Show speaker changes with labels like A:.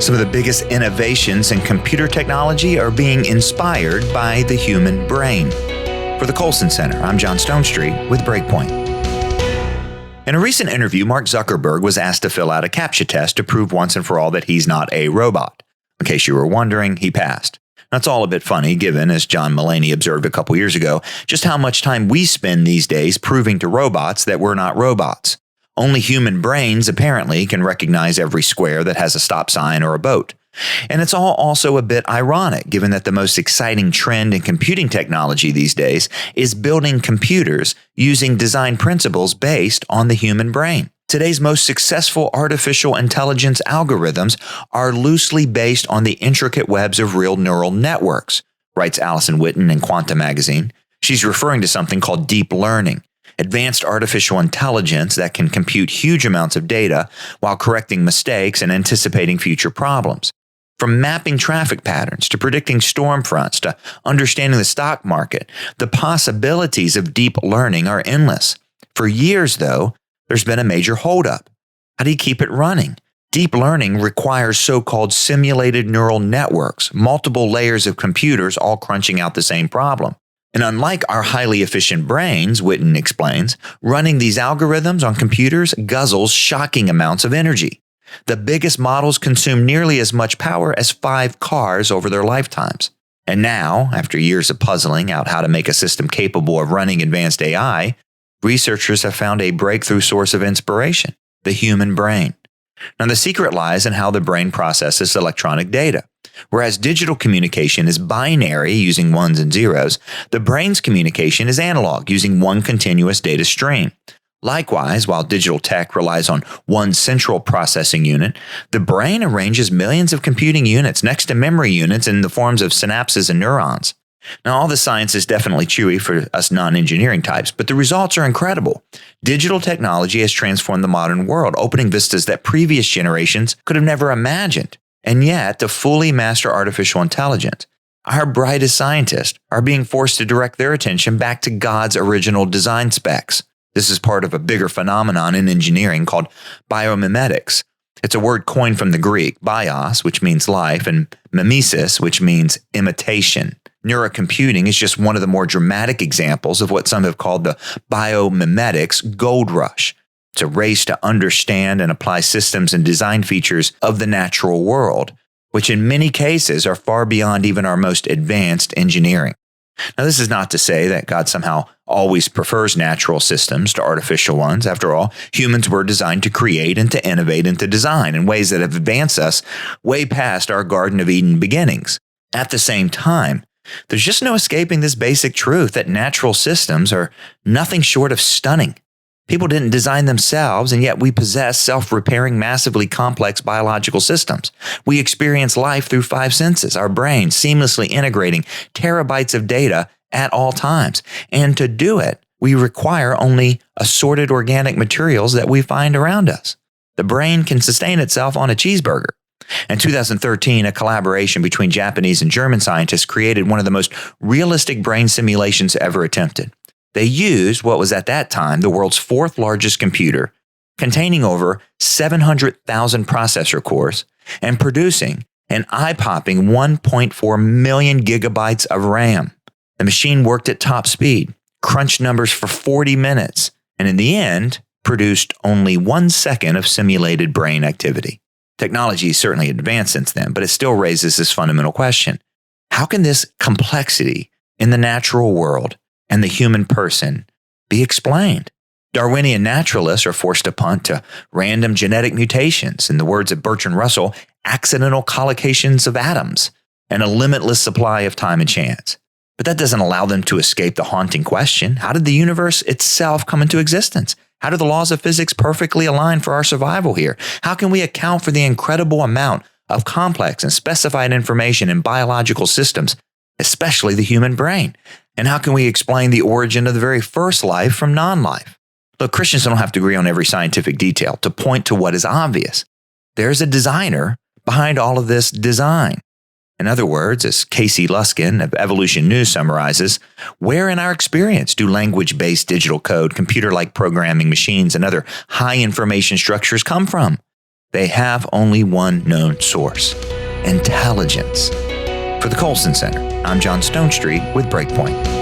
A: Some of the biggest innovations in computer technology are being inspired by the human brain. For the Colson Center, I'm John Stonestreet with Breakpoint. In a recent interview, Mark Zuckerberg was asked to fill out a captcha test to prove once and for all that he's not a robot. In case you were wondering, he passed. That's all a bit funny, given, as John Mulaney observed a couple years ago, just how much time we spend these days proving to robots that we're not robots. Only human brains, apparently, can recognize every square that has a stop sign or a boat. And it's all also a bit ironic, given that the most exciting trend in computing technology these days is building computers using design principles based on the human brain. Today's most successful artificial intelligence algorithms are loosely based on the intricate webs of real neural networks, writes Allison Whitten in Quanta Magazine. She's referring to something called deep learning, advanced artificial intelligence that can compute huge amounts of data while correcting mistakes and anticipating future problems. From mapping traffic patterns to predicting storm fronts to understanding the stock market, the possibilities of deep learning are endless. For years, though, there's been a major holdup. How do you keep it running? Deep learning requires so-called simulated neural networks, multiple layers of computers all crunching out the same problem. And unlike our highly efficient brains, Whitten explains, running these algorithms on computers guzzles shocking amounts of energy. The biggest models consume nearly as much power as 5 cars over their lifetimes. And now, after years of puzzling out how to make a system capable of running advanced AI, researchers have found a breakthrough source of inspiration: the human brain. Now, the secret lies in how the brain processes electronic data. Whereas digital communication is binary using ones and zeros, the brain's communication is analog using one continuous data stream. Likewise, while digital tech relies on one central processing unit, the brain arranges millions of computing units next to memory units in the forms of synapses and neurons. Now, all the science is definitely chewy for us non-engineering types, but the results are incredible. Digital technology has transformed the modern world, opening vistas that previous generations could have never imagined. And yet, to fully master artificial intelligence, our brightest scientists are being forced to direct their attention back to God's original design specs. This is part of a bigger phenomenon in engineering called biomimetics. It's a word coined from the Greek, bios, which means life, and mimesis, which means imitation. Neurocomputing is just one of the more dramatic examples of what some have called the biomimetics gold rush. It's a race to understand and apply systems and design features of the natural world, which in many cases are far beyond even our most advanced engineering. Now, this is not to say that God somehow always prefers natural systems to artificial ones. After all, humans were designed to create and to innovate and to design in ways that have advanced us way past our Garden of Eden beginnings. At the same time, there's just no escaping this basic truth that natural systems are nothing short of stunning. People didn't design themselves, and yet we possess self-repairing, massively complex biological systems. We experience life through 5 senses, our brains seamlessly integrating terabytes of data at all times. And to do it, we require only assorted organic materials that we find around us. The brain can sustain itself on a cheeseburger. In 2013, a collaboration between Japanese and German scientists created one of the most realistic brain simulations ever attempted. They used what was at that time the world's 4th largest computer, containing over 700,000 processor cores and producing an eye-popping 1.4 million gigabytes of RAM. The machine worked at top speed, crunched numbers for 40 minutes, and in the end, produced only 1 second of simulated brain activity. Technology has certainly advanced since then, but it still raises this fundamental question: how can this complexity in the natural world and the human person be explained? Darwinian naturalists are forced to punt to random genetic mutations, in the words of Bertrand Russell, accidental collocations of atoms, and a limitless supply of time and chance. But that doesn't allow them to escape the haunting question: how did the universe itself come into existence? How do the laws of physics perfectly align for our survival here? How can we account for the incredible amount of complex and specified information in biological systems, especially the human brain? And how can we explain the origin of the very first life from non-life? Look, Christians don't have to agree on every scientific detail to point to what is obvious. There's a designer behind all of this design. In other words, as Casey Luskin of Evolution News summarizes, where in our experience do language-based digital code, computer-like programming machines, and other high-information structures come from? They have only one known source: intelligence. For the Colson Center, I'm John Stonestreet with Breakpoint.